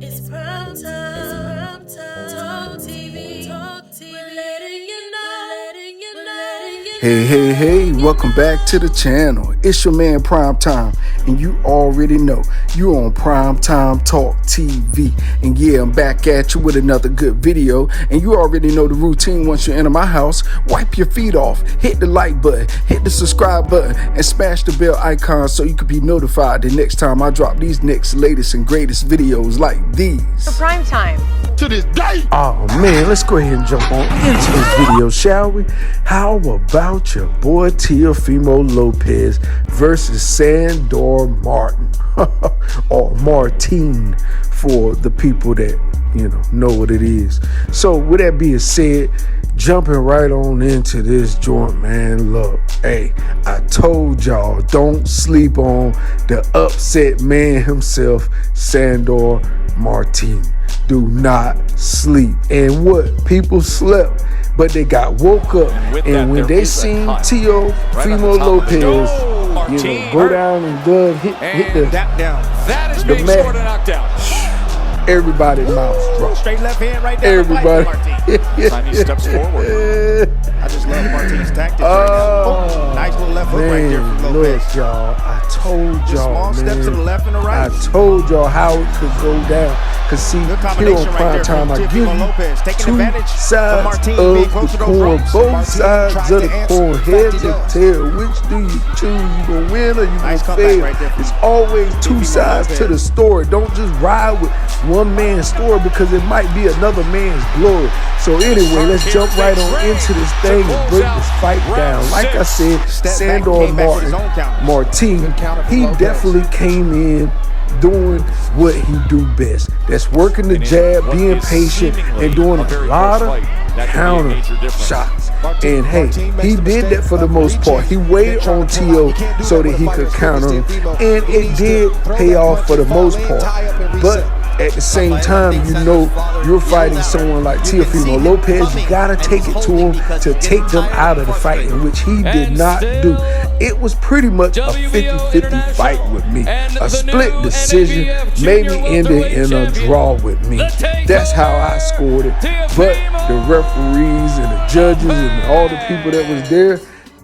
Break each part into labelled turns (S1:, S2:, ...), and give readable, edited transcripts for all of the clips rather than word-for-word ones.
S1: It's prime time. It's prime time. Talk TV. Talk TV. We're letting you know.
S2: Hey, welcome back to the channel. It's your man Prime Time, and you already know you're on Prime Time Talk TV. And yeah, I'm back at you with another good video, and you already know the routine. Once you enter my house, wipe your feet off, hit the like button, hit the subscribe button, and smash the bell icon so you can be notified the next time I drop these next latest and greatest videos like these.
S3: For Prime Time.
S2: To this day. Oh man, let's go ahead and jump on into this video, shall we? How about your boy Teofimo Lopez versus Sandor Martin, or Martin for the people that know what it is. So with that being said, jumping right on into this joint, man. Look, hey, I told y'all, don't sleep on the upset man himself, Sandor Martin. Do not sleep. And what? People slept, but they got woke up. And when they seen Teofimo Lopez, go down and hit the mat, everybody's mouths dropped.
S4: Straight left hand right down.
S2: Everybody.
S4: Time he steps forward. I just love Martin's tactics right now. Oh, nice little left hook right there from Lopez.
S2: Look, y'all, I told y'all,
S4: small steps to the left and the right.
S2: I told y'all how it could go down. Cause see, here on Prime Time, I give you two sides of the coin, both sides of the coin, head to tail. Which do you choose? You gonna win or you gonna fail? It's always two sides to the story. Don't just ride with one man's story, because it might be another man's glory. So anyway, let's jump right on into this thing and break this fight down. Like I said, Sandor Martin, he definitely came in doing what he do best. That's working the jab, being patient, and doing a lot of counter shots. And hey, he did that for the most part. He waited on Teo so that he could counter him, and it did pay off for the most part. But at the same time, you're fighting someone like Teofimo Lopez. You gotta take it to him to take them out of the fight, in which he did not do. It was pretty much a 50-50 fight with me. A split decision, maybe ended in a draw with me. That's how I scored it. But the referees and the judges and all the people that was there,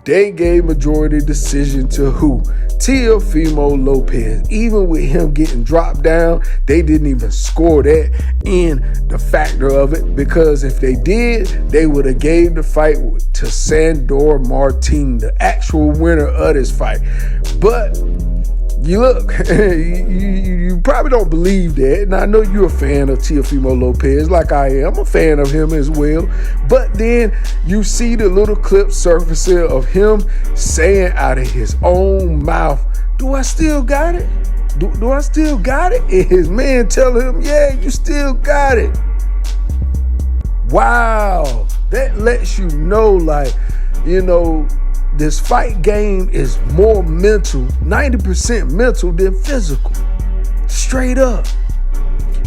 S2: they gave majority decision to who? Teofimo Lopez. Even with him getting dropped down, they didn't even score that in the factor of it, because if they did, they would have gave the fight to Sandor Martin, the actual winner of this fight. But you look, you probably don't believe that, and I know you're a fan of Teofimo Lopez like I am. I'm a fan of him as well. But then you see the little clip surfacing of him saying out of his own mouth, "Do I still got it? Do I still got it?" And his man telling him, "Yeah, you still got it." Wow, that lets you know, like, this fight game is more mental, 90% mental than physical. Straight up.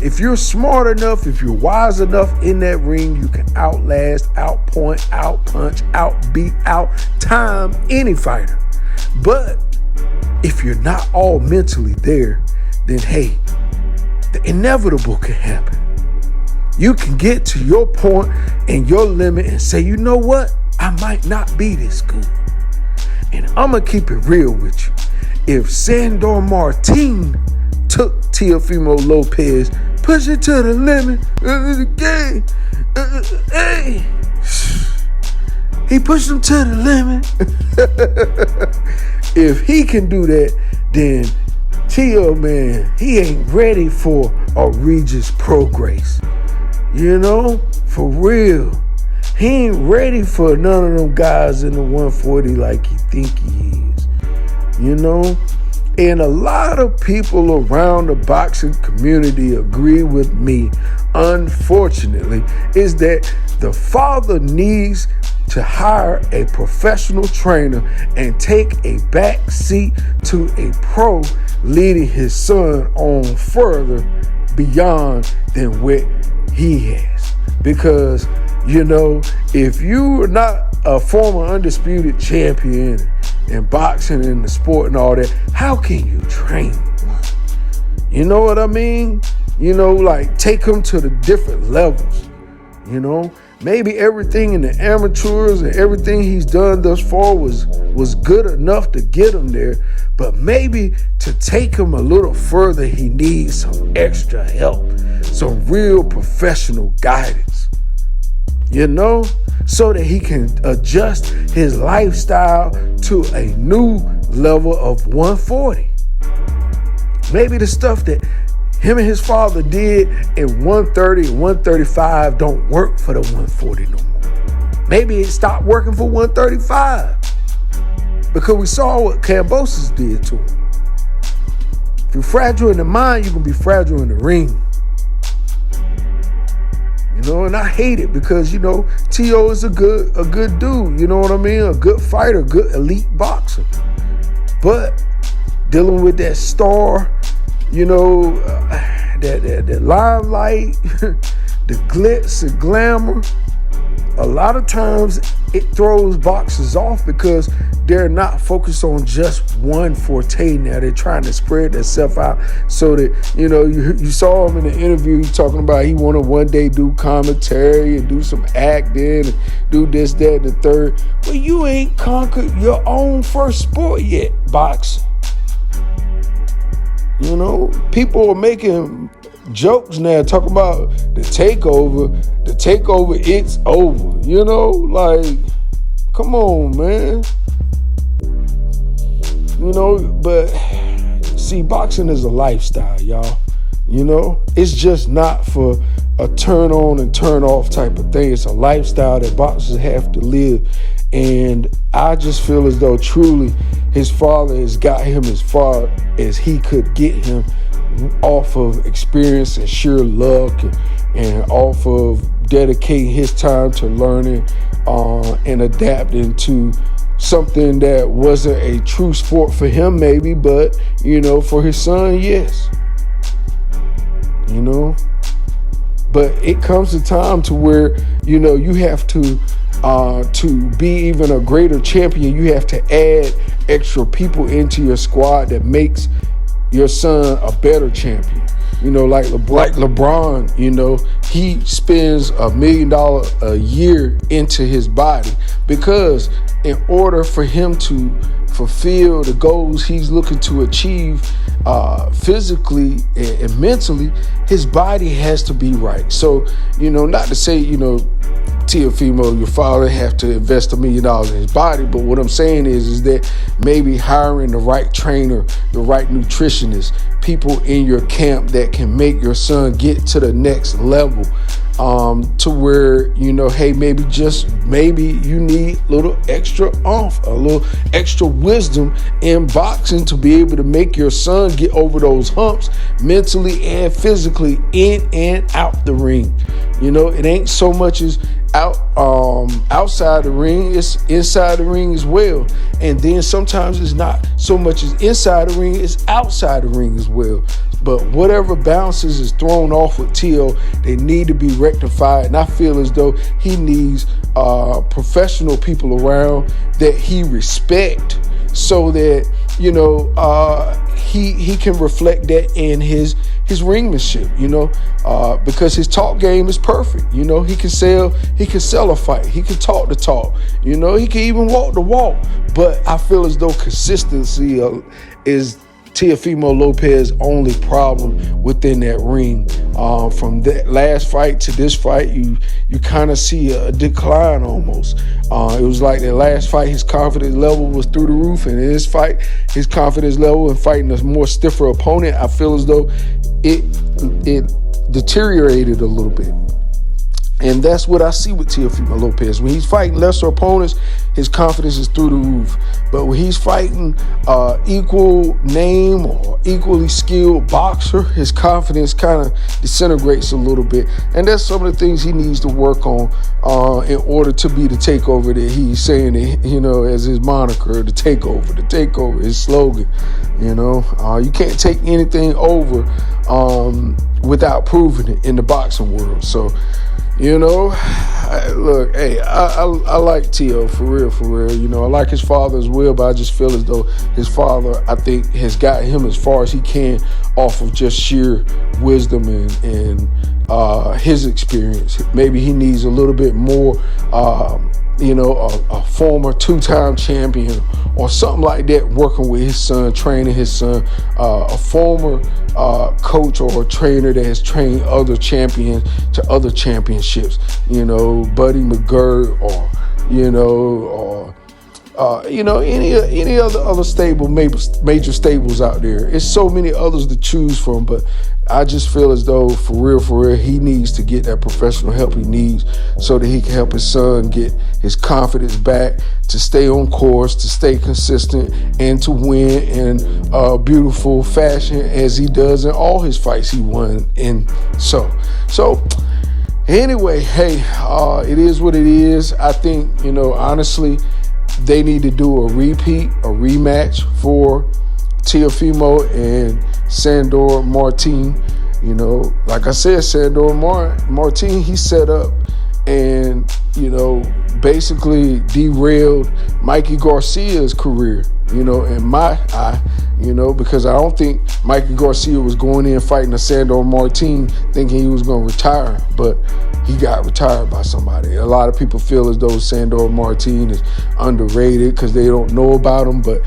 S2: If you're smart enough, if you're wise enough in that ring, you can outlast, outpoint, outpunch, outbeat, out-time any fighter. But if you're not all mentally there, then hey, the inevitable can happen. You can get to your point and your limit and say, you know what? I might not be this good. And I'm going to keep it real with you. If Sandor Martin took Teofimo Lopez, push it to the limit, hey, he pushed him to the limit. If he can do that, then Teo, man, he ain't ready for a Regis Prograis. For real. He ain't ready for none of them guys in the 140 like he think he is. And a lot of people around the boxing community agree with me, unfortunately, is that the father needs to hire a professional trainer and take a back seat to a pro, leading his son on further beyond than what he has. Because if you are not a former undisputed champion in boxing and the sport and all that, how can you train? You know what I mean? You know, like take him to the different levels. You know, maybe everything in the amateurs and everything he's done thus far was good enough to get him there. But maybe to take him a little further, he needs some extra help, some real professional guidance, you know, so that he can adjust his lifestyle to a new level of 140. Maybe the stuff that him and his father did in 130 and 135 don't work for the 140 no more. Maybe it stopped working for 135 because we saw what Kambosos did to him. If you're fragile in the mind, you can be fragile in the ring. You know, and I hate it because, you know, T.O. is a good dude, you know what I mean? A good fighter, good elite boxer. But dealing with that star, you know, that limelight, the glitz and glamour, a lot of times it throws boxers off because they're not focused on just one forte now. They're trying to spread themselves out so that, you know, you saw him in the interview, he talking about he want to one day do commentary and do some acting and do this, that, and the third. But you ain't conquered your own first sport yet, boxing. You know, people are making jokes now, talking about the takeover, it's over. You know, like, come on, man. You know, but see, boxing is a lifestyle, y'all. You know, it's just not for a turn on and turn off type of thing. It's a lifestyle that boxers have to live. And I just feel as though truly his father has got him as far as he could get him off of experience and sheer luck and off of dedicating his time to learning and adapting to something that wasn't a true sport for him maybe, but, you know, for his son, yes. You know? But it comes a time to where, you know, you have to be even a greater champion, you have to add extra people into your squad that makes your son a better champion. You know, like LeBron, you know, he spends $1 million a year into his body because in order for him to fulfill the goals he's looking to achieve physically and mentally, his body has to be right. So, you know, not to say, you know, Teofimo, your father, have to invest $1 million in his body. But what I'm saying is that maybe hiring the right trainer, the right nutritionist, people in your camp that can make your son get to the next level, to where, you know, hey, maybe you need a little extra oomph, a little extra wisdom in boxing to be able to make your son get over those humps mentally and physically in and out the ring. You know, it ain't so much as outside the ring, it's inside the ring as well. And then sometimes it's not so much as inside the ring, it's outside the ring as well. But whatever bounces is thrown off with T.O., they need to be rectified. And I feel as though he needs professional people around that he respect, so that, you know, he can reflect that in his ringmanship, you know, because his talk game is perfect. You know, he can sell a fight, he can talk the talk, you know, he can even walk the walk. But I feel as though consistency is Teofimo Lopez's only problem within that ring. From that last fight to this fight, you kind of see a decline almost. It was like that last fight, his confidence level was through the roof, and in this fight, his confidence level in fighting a more stiffer opponent, I feel as though it deteriorated a little bit. And that's what I see with Teofimo Lopez. When he's fighting lesser opponents, his confidence is through the roof. But when he's fighting equal name or equally skilled boxer, his confidence kind of disintegrates a little bit. And that's some of the things he needs to work on in order to be the takeover that he's saying, you know, as his moniker, the takeover, his slogan. You know, you can't take anything over without proving it in the boxing world. So, Look, hey, I like Teo for real. I like his father as well, but I just feel as though his father, I think, has got him as far as he can off of just sheer wisdom and his experience. Maybe he needs a little bit more, a former two-time champion or something like that, working with his son, training his son, a former coach or a trainer that has trained other champions to other championships, Buddy McGirt or any other stable, major stables out there. It's so many others to choose from, but I just feel as though for real, he needs to get that professional help he needs so that he can help his son get his confidence back, to stay on course, to stay consistent, and to win in beautiful fashion as he does in all his fights he won in. So anyway, hey, it is what it is. I think, honestly, they need to do a rematch for Teofimo and Sandor Martin. Like I said, Sandor Martin, he set up and, basically derailed Mikey Garcia's career, in my eye, because I don't think Mikey Garcia was going in fighting a Sandor Martin thinking he was going to retire, but he got retired by somebody. A lot of people feel as though Sandor Martin is underrated because they don't know about him, but,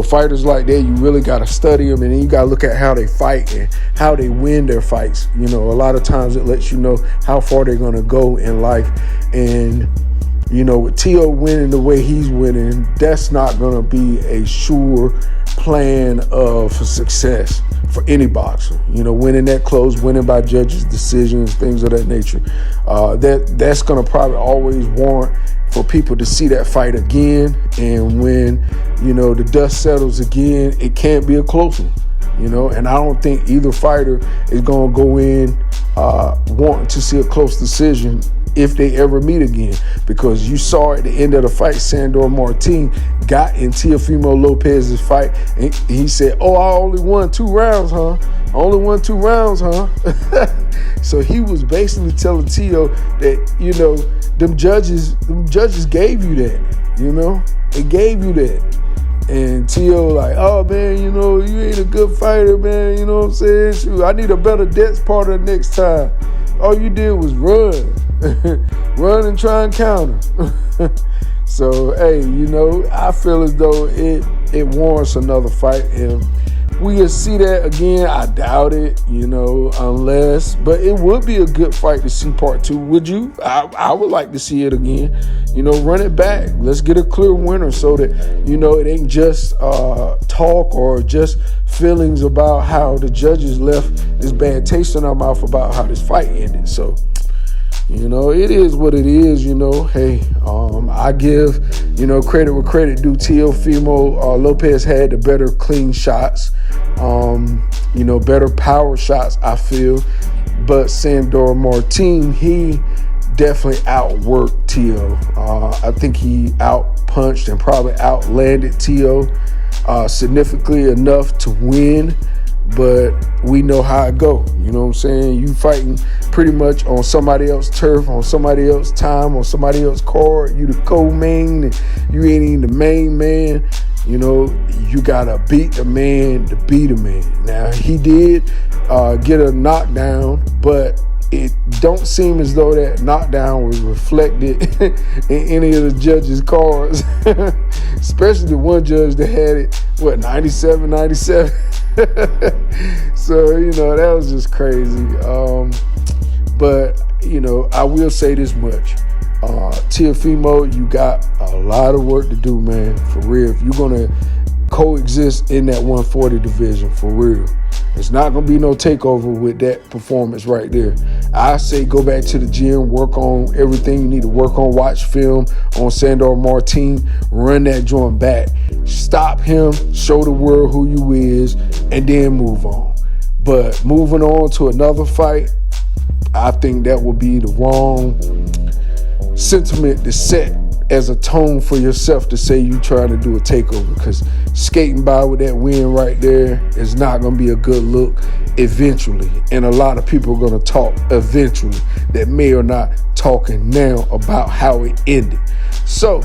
S2: fighters like that, you really got to study them, and then you got to look at how they fight and how they win their fights. A lot of times it lets you know how far they're going to go in life, and with Teo winning the way he's winning, that's not going to be a sure plan of success for any boxer. Winning that close, winning by judges' decisions, things of that nature. That's going to probably always warrant for people to see that fight again. And when, the dust settles again, it can't be a close one. And I don't think either fighter is going to go in wanting to see a close decision if they ever meet again, because you saw at the end of the fight, Sandor Martin got in Teofimo Lopez's fight, and he said, "Oh, I only won 2 rounds, huh? I only won 2 rounds, huh?" So he was basically telling Teo that, them judges gave you that, they gave you that. And Teo like, "Oh, man, you ain't a good fighter, man, you know what I'm saying? Shoot, I need a better depth partner next time. All you did was run." Run and try and counter. So, hey, I feel as though it warrants another fight. And we'll see that again. I doubt it, unless. But it would be a good fight to see part 2. Would you? I would like to see it again. Run it back. Let's get a clear winner so that, it ain't just talk or just feelings about how the judges left this bad taste in our mouth about how this fight ended. So, it is what it is, Hey, I give, credit where credit due. Teofimo Lopez had the better clean shots, better power shots, I feel. But Sandor Martin, he definitely outworked Teo. I think he outpunched and probably outlanded Teo significantly enough to win. But we know how it go. You know what I'm saying? You fighting pretty much on somebody else's turf, on somebody else's time, on somebody else's card. You the co-main, and you ain't even the main man. You gotta beat the man to beat a man. Now, he did get a knockdown, but it don't seem as though that knockdown was reflected in any of the judges' cards, especially the one judge that had it, 97. So, that was just crazy. But, I will say this much. Teofimo, you got a lot of work to do, man, for real. If you're going to coexist in that 140 division, for real. It's not going to be no takeover with that performance right there. I say go back to the gym, work on everything you need to work on, watch film on Sandor Martin, run that joint back. Stop him, show the world who you is, and then move on. But moving on to another fight, I think that would be the wrong sentiment to set as a tone for yourself to say you trying to do a takeover, because skating by with that win right there is not going to be a good look eventually, and a lot of people are going to talk eventually that may or not talking now about how it ended. So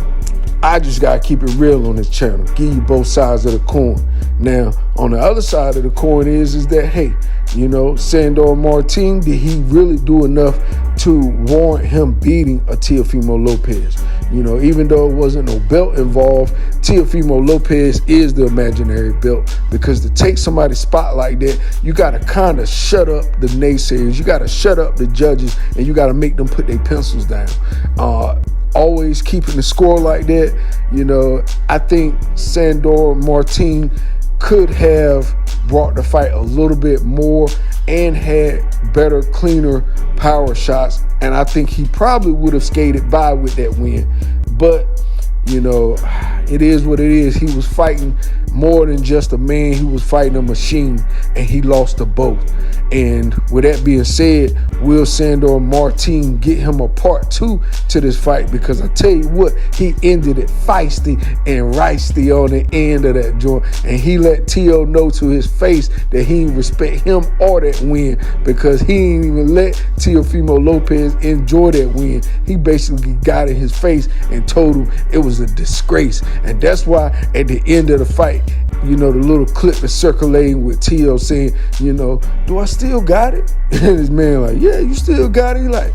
S2: I just got to keep it real on this channel, give you both sides of the coin. Now, on the other side of the coin is that, hey, you know, Sandor Martin, did he really do enough to warrant him beating a Teofimo Lopez? You know, even though it wasn't no belt involved, Teofimo Lopez is the imaginary belt, because to take somebody's spot like that, you got to kind of shut up the naysayers, you got to shut up the judges, and you got to make them put their pencils down. Always keeping the score like that, you know, I think Sandor Martin could have brought the fight a little bit more and had better, cleaner power shots, and I think he probably would have skated by with that win. But, you know, it is what it is. He was fighting more than just a man. He was fighting a machine, and he lost to both. And with that being said, will Sandor Martin get him a part 2 to this fight? Because I tell you what, he ended it feisty and ricey on the end of that joint, and he let Teo know to his face that he didn't respect him or that win, because he didn't even let Teofimo Lopez enjoy that win. He basically got in his face and told him it was a disgrace. And that's why at the end of the fight, you know, the little clip is circulating with Teo saying, you know, do I still got it? And his man like, yeah, you still got it? He like,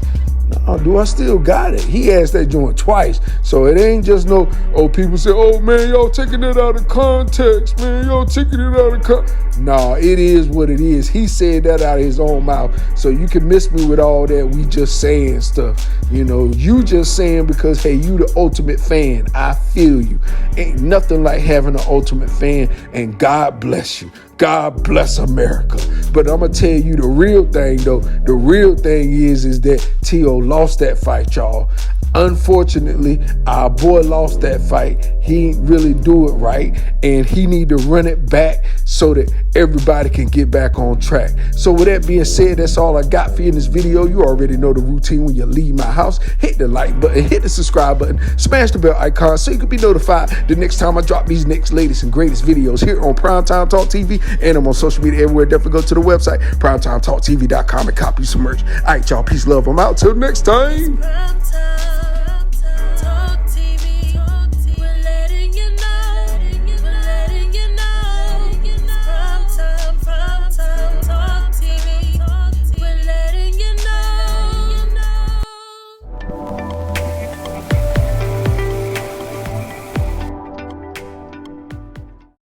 S2: no, do I still got it? He asked that joint twice. So it ain't just no, oh, people say, oh, man, y'all taking it out of context, man. Y'all taking it out of context. Nah, it is what it is. He said that out of his own mouth. So you can miss me with all that we just saying stuff. You know, you just saying because, hey, you the ultimate fan. I feel you. Ain't nothing like having an ultimate fan, and God bless you. God bless America. But I'm going to tell you the real thing, though. The real thing is that Teo lost that fight, y'all. Unfortunately, our boy lost that fight. He didn't really do it right, and he need to run it back so that everybody can get back on track. So with that being said, that's all I got for you in this video. You already know the routine. When you leave my house, hit the like button, hit the subscribe button, smash the bell icon so you can be notified the next time I drop these next latest and greatest videos here on Primetime Talk TV, and I'm on social media everywhere. Definitely go to the website, PrimeTimeTalkTV.com, and copy some merch. All right, y'all, peace, love. I'm out till next time.